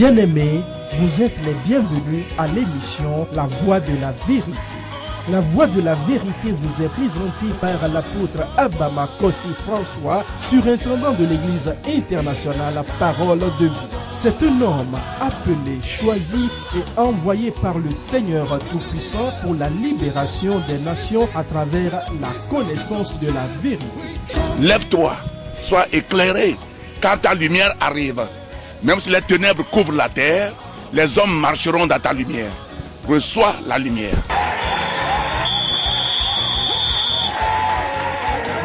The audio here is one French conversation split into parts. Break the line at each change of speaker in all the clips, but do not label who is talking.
Bien-aimés, vous êtes les bienvenus à l'émission La Voix de la Vérité. La Voix de la Vérité vous est présentée par l'apôtre Abama Kossi François, surintendant de l'Église internationale Parole de Vie. C'est un homme appelé, choisi et envoyé par le Seigneur Tout-Puissant pour la libération des nations à travers la connaissance de la vérité.
Lève-toi, sois éclairé, car ta lumière arrive. Même si les ténèbres couvrent la terre, les hommes marcheront dans ta lumière. Reçois la lumière.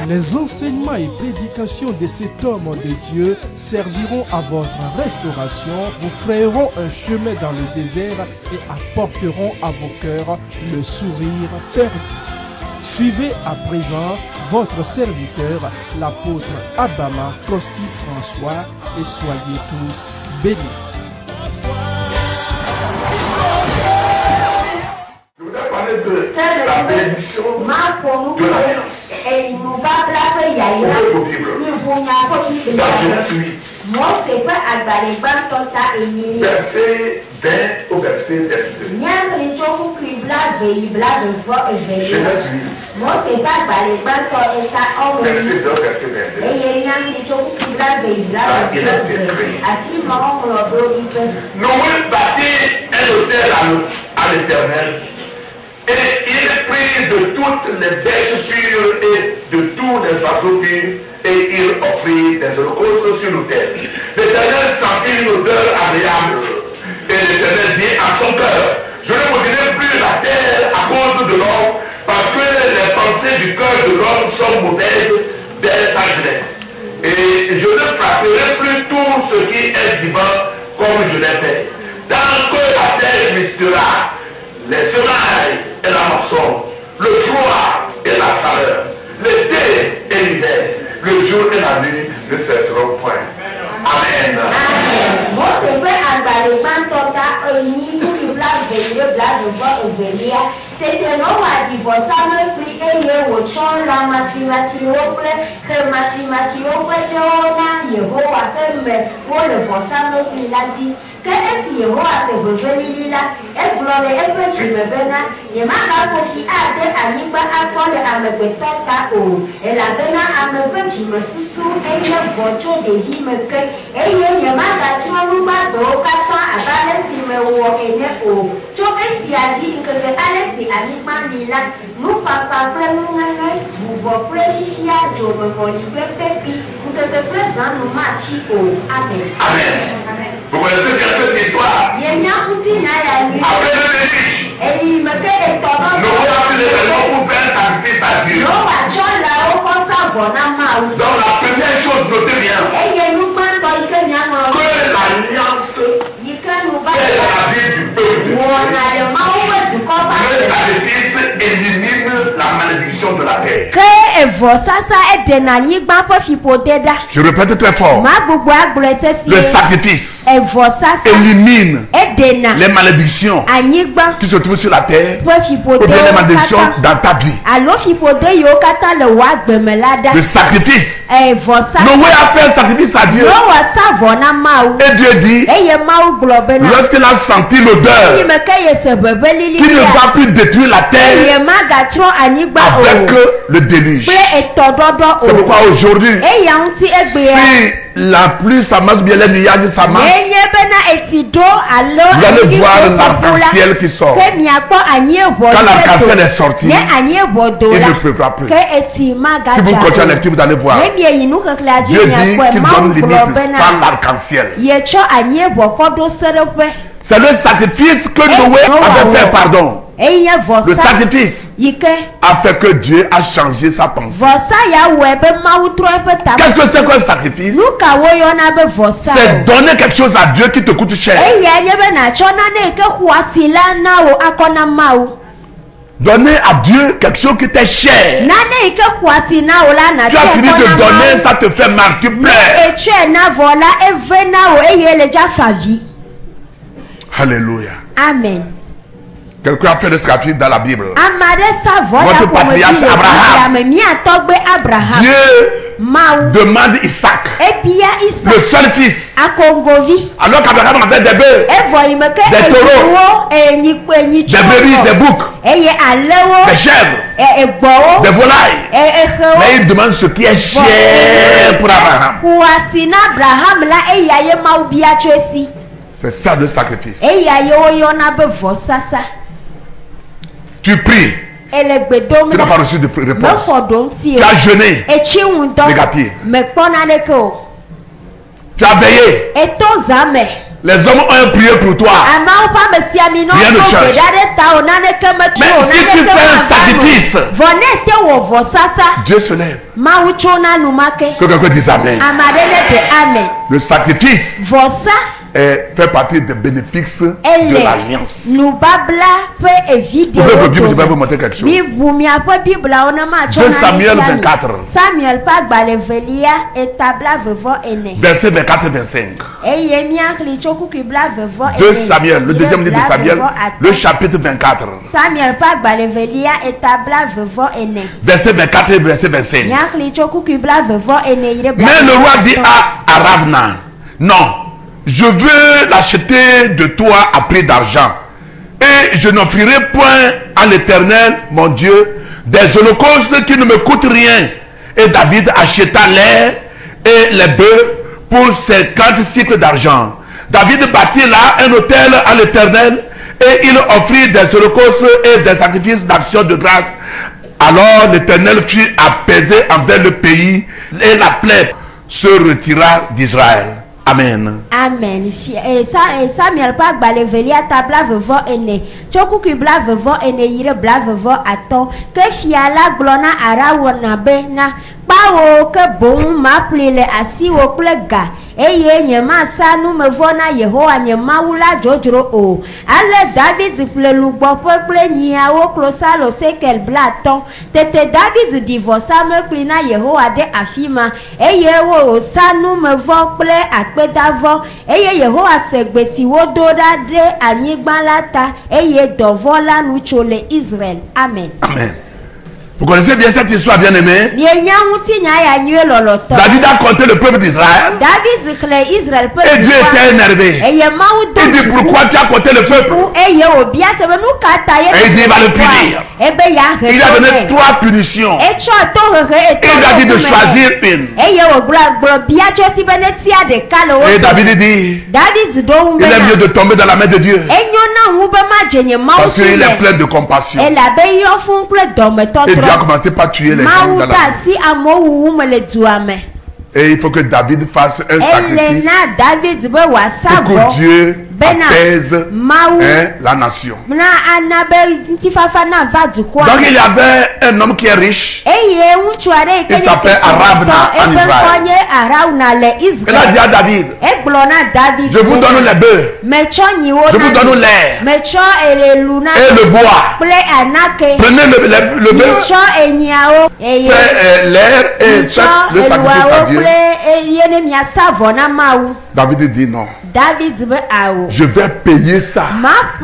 Les enseignements et prédications de cet homme de Dieu serviront à votre restauration, vous frayeront un chemin dans le désert et apporteront à vos cœurs le sourire perdu. Suivez à présent votre serviteur, l'apôtre Abama Kossi François, et soyez tous bénis.
Je voudrais parler de la bénédiction de l'alliance. Dans Genèse 8, verset 20 au verset 22. Genèse 8, verset 2 au verset 22. Noé bâtit un autel à l'Éternel. Et il prit de toutes les bêtes pures et de tous les oiseaux purs, et il offrit des holocaustes sur l'autel. L'Éternel sentit une odeur agréable, et l'Éternel dit à son cœur: je ne maudиrai plus la terre à cause de l'homme, parce que les pensées du cœur de l'homme sont mauvaises dès sa jeunesse. Et je ne frapperai plus tout ce qui est vivant comme je l'ai fait. Tant que la terre existera, les semailles et la moisson, le froid et la chaleur, l'été et l'hiver, le jour et la nuit ne cesseront point. Amen.
Que est-ce que vous avez revenu là? Et vous l'avez fait chez le Bénin. Il m'a dit à Aniba à quoi à me pétata ou. Et la Bénin à me fait, je me suis sous et je voiture de vie me fait. Et il m'a dit à nous bateau, 400 à Balès, il me voit et ne ou. Tu es si agile que je allais si Aniba Lila. Nous papa frère nous vous voyez il y a Joe me voyez pépi. Vous êtes présent nous marchi au. Amen.
Amen. Vous connaissez bien cette histoire. Après le déluge, Noé a pris les raisons pour faire sacrifice à Dieu. Donc la première chose, notez bien, que l'alliance est la vie du peuple. Le sacrifice élimine la malédiction de la terre. Je répète très fort. Le sacrifice élimine les malédictions qui se trouvent sur la terre ou bien les malédictions dans ta vie. Le sacrifice. Noé a fait un sacrifice à Dieu. Et Dieu dit, lorsqu'il a senti l'odeur qu'il ne va plus détruire la terre avec le déluge. C'est pourquoi aujourd'hui, si la pluie ça marche bien, les nuages ça marche, vous allez voir l'arc-en-ciel qui sort. Quand l'arc-en-ciel est sorti, il ne pleuvra plus. Si vous continuez à lecture, vous allez voir. Dieu dit qu'il donne limite par l'arc-en-ciel. C'est le sacrifice que Noé avait fait, pardon. Le sacrifice a fait que Dieu a changé sa pensée. Qu'est-ce que c'est qu'un sacrifice? C'est donner quelque chose à Dieu qui te coûte cher. Donner à Dieu quelque chose qui t'est cher. Tu as fini de donner, ça te fait mal, tu pleures. Alléluia.
Amen.
Quelqu'un a fait le sacrifice dans la Bible.
Votre
patriarche Abraham. Dieu demande Isaac, le seul fils. Alors qu'Abraham avait des bœufs, des taureaux, des brebis, des boucs, des chèvres, des volailles. Mais il demande ce qui est cher pour Abraham. C'est ça le sacrifice. Tu pries. Tu n'as pas reçu de réponse. Tu as jeûné. Négatif. Tu as veillé. Les hommes ont prié pour toi. Rien ne change. Mais si tu fais un sacrifice, Dieu se lève. Que quelqu'un dise Amen. Le sacrifice fait partie des bénéfices de l'alliance. Vous pouvez vos Bibles, je vais vous montrer quelque chose. 2 Samuel 24. Verset 24 et 25. 2 Samuel, le deuxième livre de Samuel, le chapitre 24. Verset 24 et verset 25. Mais le roi dit à Aravna, non, je veux l'acheter de toi à prix d'argent. Et je n'offrirai point à l'Éternel, mon Dieu, des holocaustes qui ne me coûtent rien. Et David acheta l'air et les bœufs pour 50 cycles d'argent. David bâtit là un autel à l'Éternel et il offrit des holocaustes et des sacrifices d'action de grâce. Alors l'Éternel fut apaisé envers le pays et la plaie se retira d'Israël. Amen.
Amen. Samuel pa gbalevelia tabla vevo ene. Chokuku bla vevo ene yire bla vevo aton. Ke fiala glona ara wona be na bawo ke bon ma plele asi wo plega. Eye nyema sanu mevona Yehowa nyema wula jojro o. Ale David plelu gbo ple nyia wo klosalo sekel blaton. Tete David divorça me plina Yehowa de afima. Eye wo sanu mevo ple akpedavo. Eye Yehowa segbesi wo doda de anyigba lata. Eye dovola nuchole Israël. Amen.
Amen. Vous connaissez bien cette histoire, bien aimé. David a compté le peuple d'Israël. Et Dieu était énervé. Il dit pourquoi tu as compté le peuple. Et il dit il va le punir. Il a donné 3 punitions. Et il a dit de choisir une. Et David dit il est mieux de tomber dans la main de Dieu. Parce qu'il est plein de compassion. Et Dieu a commencé par tuer les gens dans la vie. Et il faut que David fasse un sacrifice pour que Dieu apaise la nation. Donc il y avait un homme qui est riche. Il s'appelle Aravna en Israël. Il a dit à David, je vous donne les bœufs, je vous donne l'air et le bois. Prenez le bœuf, faites l'air et faites le sacrifice à Dieu. David dit non. Je vais payer ça.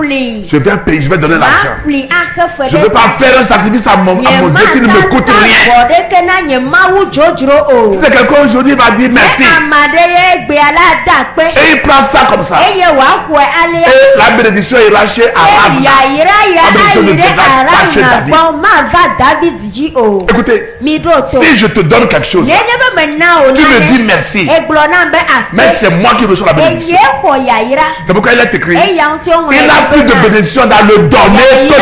Je vais payer, je vais donner l'argent. Je ne vais pas faire un sacrifice à mon Dieu qui ne me coûte rien. Si c'est quelqu'un aujourd'hui va dire merci. Et il prend ça comme ça. Et la bénédiction est lâchée à Aravna. La bénédiction de Dieu va lâcher David. Écoutez, si je te donne quelque chose, tu me dis merci. Mais c'est moi qui reçois la bénédiction. C'est pourquoi il est écrit, il n'a plus de bénédiction dans le donner que de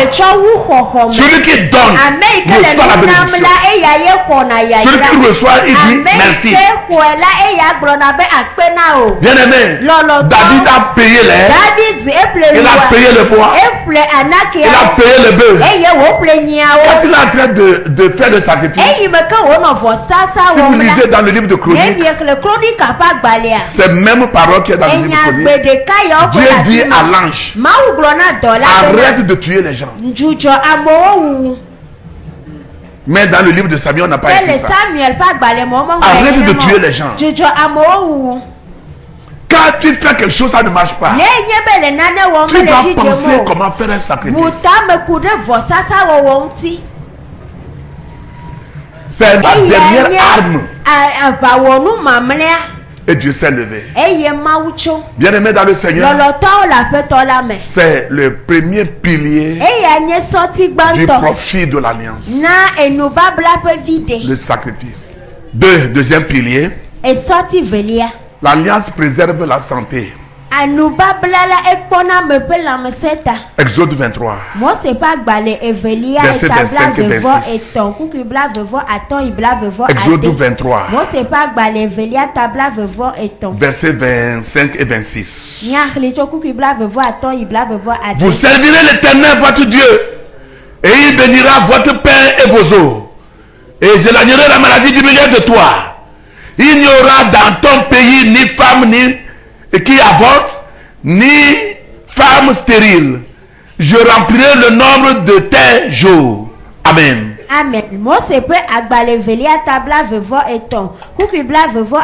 recevoir. Celui qui donne reçoit la bénédiction. Celui qui reçoit, il dit merci. Bien aimé, David a payé l'air, il a payé le bois, il a payé le bœuf. Quand il est en train de faire le sacrifice, si vous lisez dans le livre de Chroniques, c'est même parole qui est dans le livre de Chroniques. Dieu dit à l'ange, arrête de tuer les gens. Mais dans le livre de Samuel, on n'a pas écrit ça. Arrête de tuer les gens. Quand tu fais quelque chose, ça ne marche pas. Tu vas penser comment faire un sacrifice. C'est la dernière arme. Et Dieu s'est levé. Bien-aimé dans le Seigneur, c'est le premier pilier du profit de l'alliance. Le sacrifice. Deuxième pilier, l'alliance préserve la santé. Exode 23. Verset 25 et 26. Exode 23. Verset 25 et 26. Vous servirez l'Éternel votre Dieu, et il bénira votre pain et vos eaux. Et j'éloignerai la maladie du milieu de toi. Il n'y aura dans ton pays ni femme ni qui avorte, ni femme stérile. Je remplirai le nombre de tes jours. Amen.
Amen. Mose peut agbale velia tabla vevo eton. Kuku bla vevo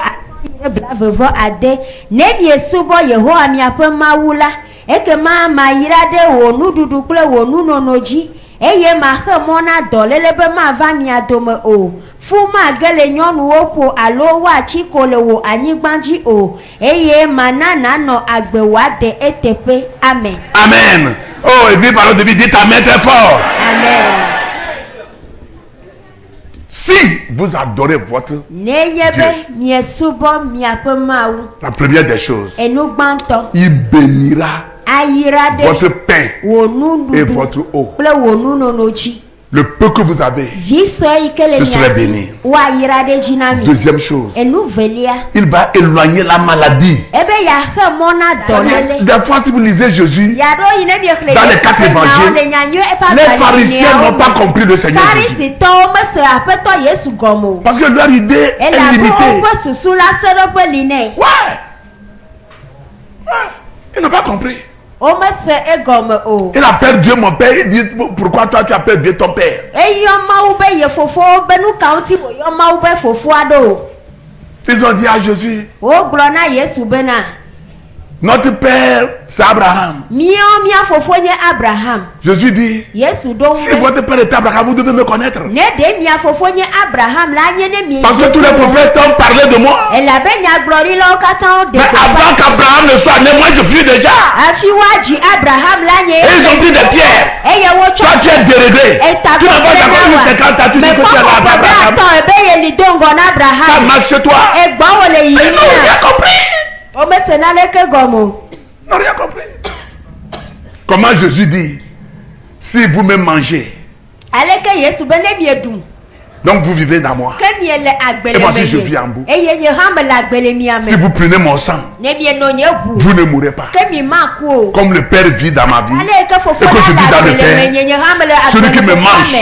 ade. Nebie subo yeho amiape mawula. Eke ma yirade wo nududu kple wo nunonoji. Eye ma he mona dolele be ma va mia dome o. Fuma gele nyonu opo alo wa chiko le wo anyigbanji o. Eye manana no agbewa de etepe. Amen.
Amen. Oh, et puis par de dites amen très fort.
Amen.
Si vous adorez votre Dieu, la première des choses, il bénira votre pain et votre eau. Le peu que vous avez, ce serait béni. Deuxième chose, il va éloigner la maladie. Des fois, si vous lisez Jésus, dans les 4 évangiles, les pharisiens n'ont pas compris le Seigneur Jésus. Parce que leur idée est limitée. Ouais. Ils n'ont pas compris. Il appelle Dieu mon père. Il dit pourquoi toi tu appelles Dieu ton père? Ils ont dit à Jésus, notre père c'est Abraham. Jésus dit, si votre père est Abraham, vous devez me connaître. Parce que tous les prophètes ont parlé de moi. Mais avant qu'Abraham ne soit né, moi je suis déjà. Et ils ont pris des pierres. Toi tu es déréglé. Tu n'as pas encore eu 50 ans, tu dis que tu es Abraham. Ça marche chez toi. Mais ils n'ont rien compris. N'ont rien compris. Comment Jésus dit, si vous me mangez, donc vous vivez dans moi, et moi si je vis en vous, si vous prenez mon sang, vous ne mourrez pas. Comme le Père vit dans ma vie et que je vis dans le Père, celui qui me mange,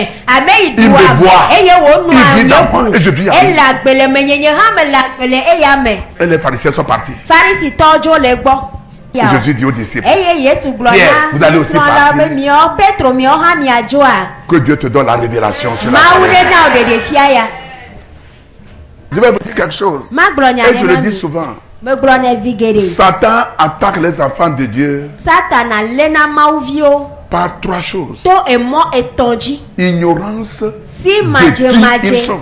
il me boit, il vit dans moi et je vis en lui. Et les pharisiens sont partis. Et Jésus dit aux disciples, Pierre, vous allez aussi partir. Que Dieu te donne la révélation sur la parole. Je vais vous dire quelque chose. Et je le dis souvent. Satan attaque les enfants de Dieu par 3 choses. Ignorance de qui ils sont.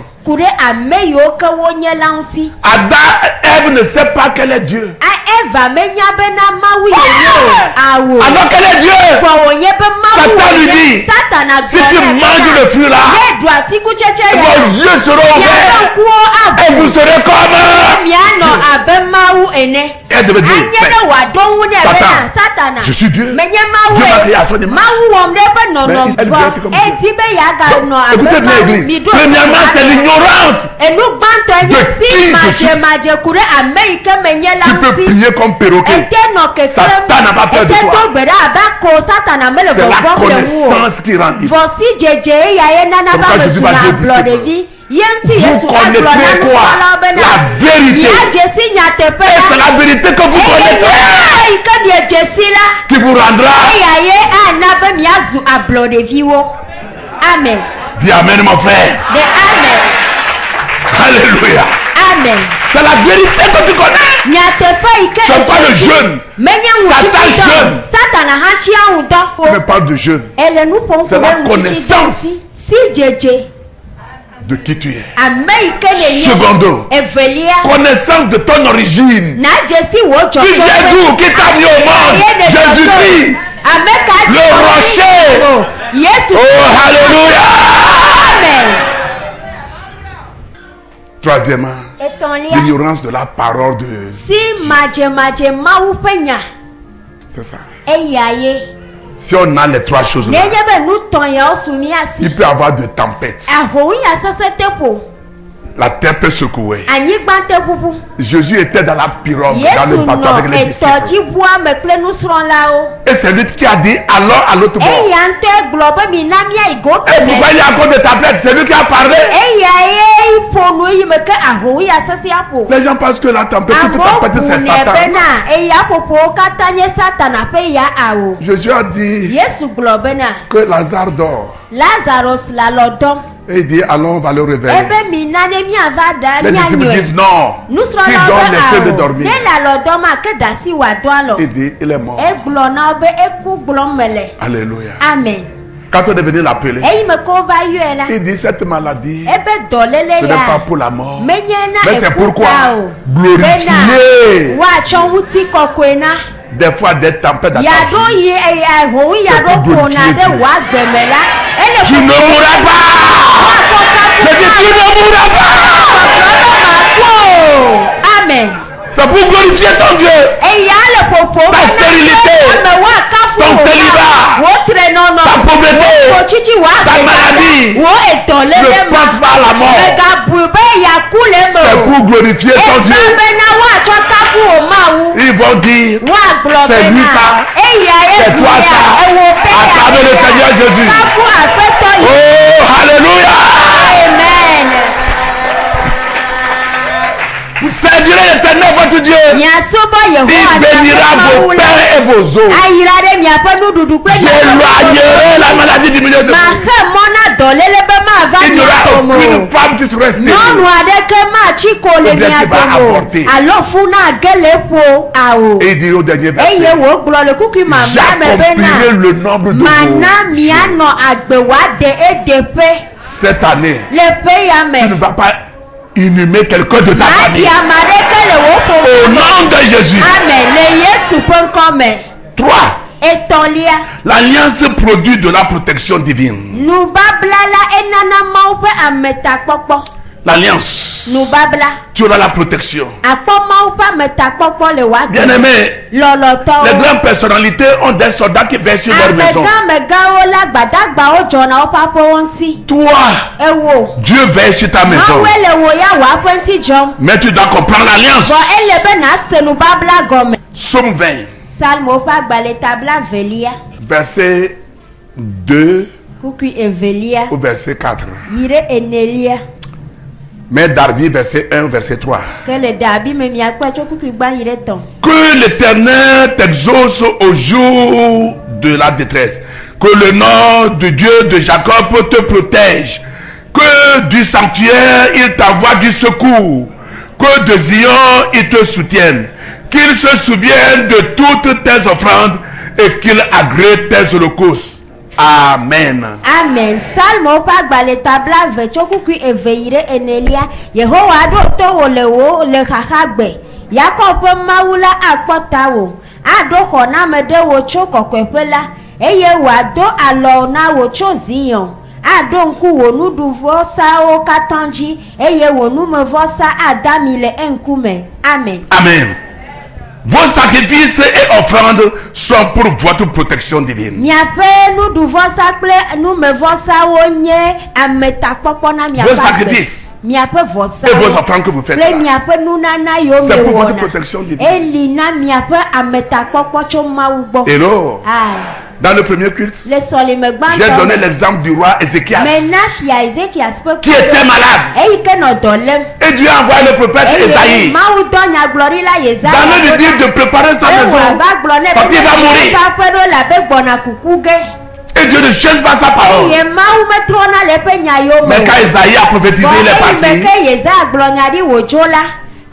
Adam, Ève ne sait pas quel est Dieu. Alors quel est Dieu? Satan lui dit, si tu manges le fruit là, vos yeux seront ouverts et vous serez comme elle devait dire, Satan, je suis Dieu. Dieu m'a créé à son image. Écoutez bien l'église. Premièrement, c'est l'ignorance de qui je suis. Tu peux prier comme perroquet. Satan n'a pas peur de toi. C'est la connaissance qui rend libre. Pourquoi Jésus va dire vous connaîtrez quoi? La vérité. Et c'est la vérité que vous connaîtrez qui vous rendra.
Amen.
Dis amen mon frère.
Amen.
Alléluia.
Amen.
C'est la vérité que tu connais. C'est pas le jeûne. Satan jeûne. Tu me parles de jeûne. C'est la connaissance. de qui tu es.
Secondo,
connaissance de ton origine. Tu viens d'où? Qui t'a mis au monde? Jésus-Christ, le rocher. Oh, alléluia.
Amen.
Troisièmement, l'ignorance de la parole de Dieu. C'est ça. Si on a les trois choses là, il peut y avoir de tempêtes. La terre peut secouer. Jésus était dans la pirogue, dans le bateau avec les disciples. Et c'est lui qui a dit alors à l'autre bord. Et pourquoi il y a encore des tempêtes? C'est lui qui a parlé. Les gens pensent que la tempête, toute tempête, c'est Satan. Jésus a dit que Lazare dort. Et il dit, allons, on va le réveiller. Les disciples disent non. S'il dort, laissez-le dormir. Il dit, il est mort. Alléluia.
Amen.
Quand on est venu l'appeler, il dit, cette maladie, ce n'est pas pour la mort, mais c'est pourquoi glorifier. Des fois des tempêtes d'attaque. Tu ne mourras pas. Je dis tu ne mourras pas.
Amen.
C'est pour glorifier ton Dieu. Ta stérilité, ton célibat, ta pauvreté, ta maladie. Ne pense pas à la mort. C'est pour glorifier ton Dieu. Ils vont dire, c'est lui ça, c'est toi ça, à travers le Seigneur Jésus. Oh, alléluia.
Amen.
Vous servirez l'Éternel votre Dieu. Il bénira vos pains et vos eaux. J'éloignerai la maladie du milieu de vous. Il n'y aura aucune femme qui sera stérile. Ou bien qui va avorter. Et il dit au dernier verset, j'accomplirai le nombre de vos cette année. Tu ne vas pas inhumer quelqu'un de ta famille. Au nom de Jésus.
Amen.
3. L'alliance produit de la protection divine. L'alliance. Tu auras la protection. Bien aimé, les grandes personnalités ont des soldats qui veillent sur leur maison. Toi, Dieu veille sur ta maison. Mais tu dois comprendre l'alliance. Somme 20. Verset 2 au verset 4. Mais Darby, verset 1, verset 3. Que l'Éternel t'exauce au jour de la détresse. Que le nom de Dieu de Jacob te protège. Que du sanctuaire, il t'envoie du secours. Que de Zion, il te soutienne. Qu'il se souvienne de toutes tes offrandes et qu'il agrée tes holocaustes. Amen.
Amen. Salmo pa gbaletable vechokuku eveire enelia. Yehowa do to le khagbe. Yakob mawula akpotawo. Ado khona mede wo chokokwepela. Eye wa do alo na wo chozion. Ado nku wo nuduvo sa o katanji. Eye wo numevo sa adamile enkume. Amen.
Amen. Vos sacrifices et offrandes sont pour votre protection divine. Vos sacrifices et vos offrandes que vous faites là, c'est pour votre protection divine. Hello. Dans le premier culte, j'ai donné l'exemple du roi Ézéchias qui était malade. Et Dieu a envoyé le prophète Esaïe dans le dire de préparer sa maison parce qu'il va mourir. Et Dieu ne change pas sa parole. Mais quand Esaïe a prophétisé, il est parti.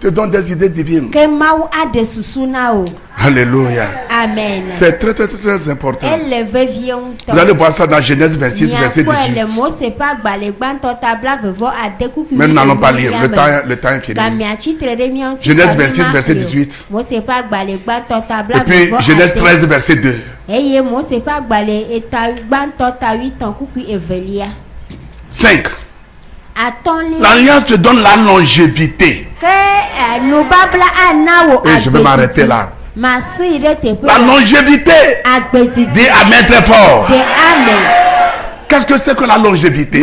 te donne des idées divines.
Que mau ade susuna o.
Alléluia.
Amen.
C'est très, très, très important.
Elle veut vion.
Vous allez voir ça dans Genèse 26, verset 18. Mais nous n'allons pas lire. Le temps est fini. Genèse 26, verset 18. Et puis Genèse 13, verset 2. 5. L'alliance te donne la longévité. Et je vais m'arrêter là. La longévité. Dis amen très fort. Qu'est-ce que c'est que la longévité?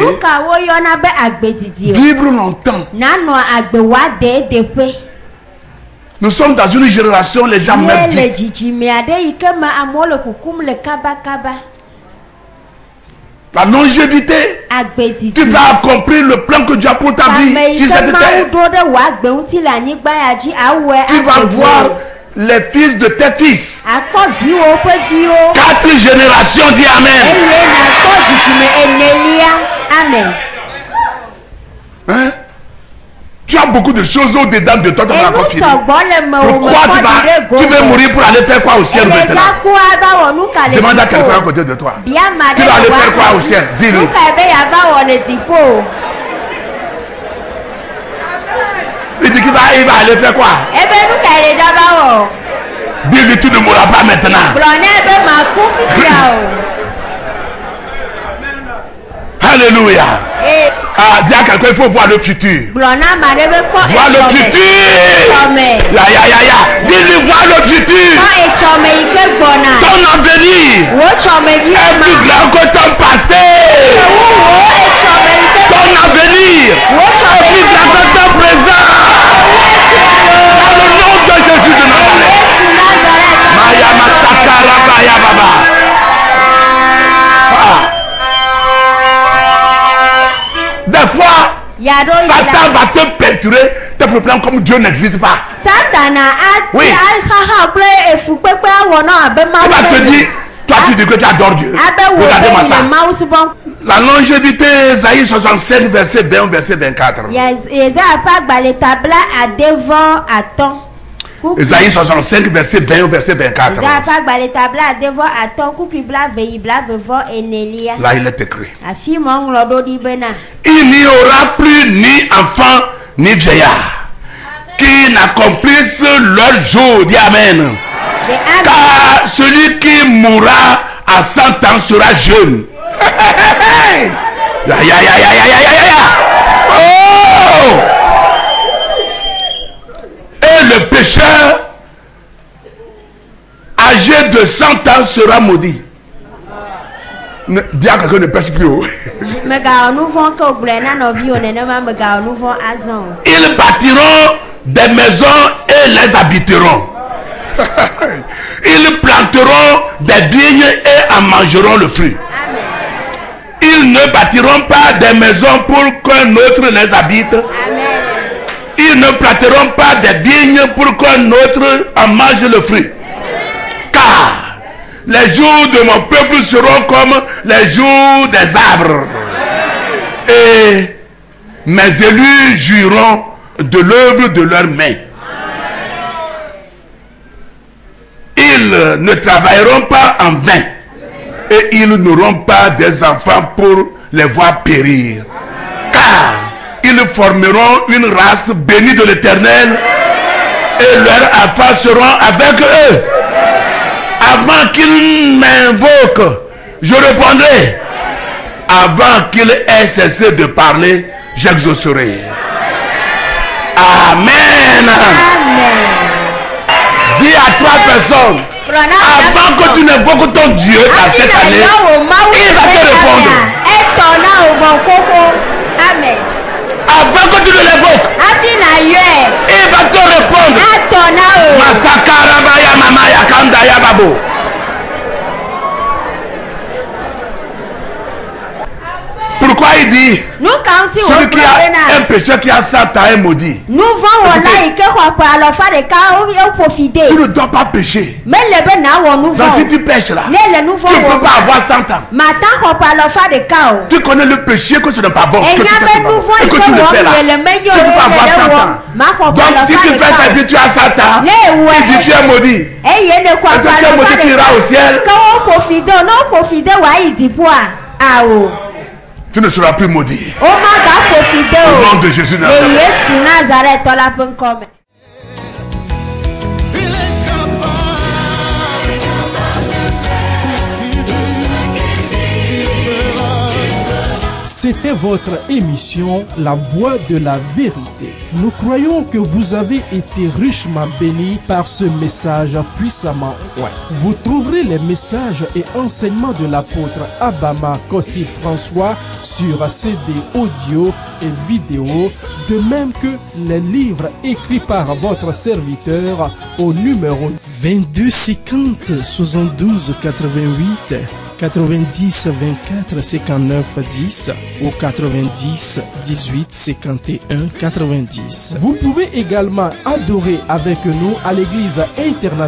Vivre longtemps. Nous sommes dans une génération, les gens meurent vite. La longévité. Tu as accompli le plan que Dieu a pour ta vie sur cette terre. Tu vas voir les fils de tes fils. 4 générations, dis amen.
Amen.
Hein? Tu as beaucoup de choses au-dedans de toi. Pourquoi tu veux mourir pour aller faire quoi au ciel maintenant? Demande à quelqu'un à côté de toi. Tu vas aller faire quoi au ciel? Dis-le. Il dit qu'il va aller faire quoi? Dis-lui, tu ne mourras pas maintenant. Alléluia. Ah, dis à quelqu'un, il faut voir le futur. Voir le futur. Dis-lui, voir le futur. Ton avenir est plus grand que ton passé. Ton avenir est plus grand que ton présent. Dans le nom de Jésus de Nazareth. Maya Masakara Baya Baba. Des fois, Satan va te peinturer tes problèmes comme Dieu n'existe pas. Oui. Il va te dire, toi tu dis que tu adores Dieu. Regardez-moi ça. La longévité, Ésaïe 65, verset 20, verset 24. Ésaïe 65, verset 20, verset 24. Là, il est écrit. Il n'y aura plus ni enfant, ni vieillard qui n'accomplissent leur jour. Dis amen. Car celui qui mourra à 100 ans sera jeune. Oh! Et le pécheur âgé de 100 ans sera maudit. Dis à quelqu'un ne pêche plus haut. Ils bâtiront des maisons et les habiteront. Ils planteront des vignes et en mangeront le fruit. Ils ne bâtiront pas des maisons pour qu'un autre les habite. Ils ne planteront pas des vignes pour qu'un autre en mange le fruit. Car les jours de mon peuple seront comme les jours des arbres. Et mes élus jouiront de l'œuvre de leurs mains. Ils ne travailleront pas en vain. Et ils n'auront pas des enfants pour les voir périr. Car ils formeront une race bénie de l'Éternel. Et leurs enfants seront avec eux. Avant qu'ils m'invoquent, je répondrai. Avant qu'ils aient cessé de parler, j'exaucerai. Amen. Dis à 3 personnes, avant que tu n'invoques ton Dieu dans cette année, il va te répondre.
Amen.
Avant que tu ne l'évoques, il va te répondre. Masakarabaya mamaya kandaya babo. Pourquoi il dit,
nous quand tu
celui qui a un péché qui a 100 ans est maudit.
nous vont là et que quoi alors faire des cas au profiter.
Tu ne dois pas pécher.
Mais le ben na nous vont.
Si tu pêches là,
les nouveaux
tu ne peux pas avoir 100 ans.
Maintenant on parle alors faire des cas.
Tu connais le péché que ce n'est pas bon.
Et
Que tu fais et que tu le fais là. Tu ne peux pas avoir 100 ans. Donc si tu fais ça et tu as 100 ans, tu dis tu es maudit.
Et il ne quoi
pas le maudit qui ira au ciel.
Quand on profite, ouais, il dit quoi? Ah oh.
Tu ne seras plus maudit.
Oh ma God, profite.
Au nom de Jésus
Nazareth.
C'était votre émission La Voix de la Vérité. Nous croyons que vous avez été richement bénis par ce message puissamment. Vous trouverez les messages et enseignements de l'apôtre Abama Kossi François sur CD audio et vidéo, de même que les livres écrits par votre serviteur au numéro 22 50 72 88 90 24 59 10 ou 90 18 51 90. Vous pouvez également adorer avec nous à l'église internationale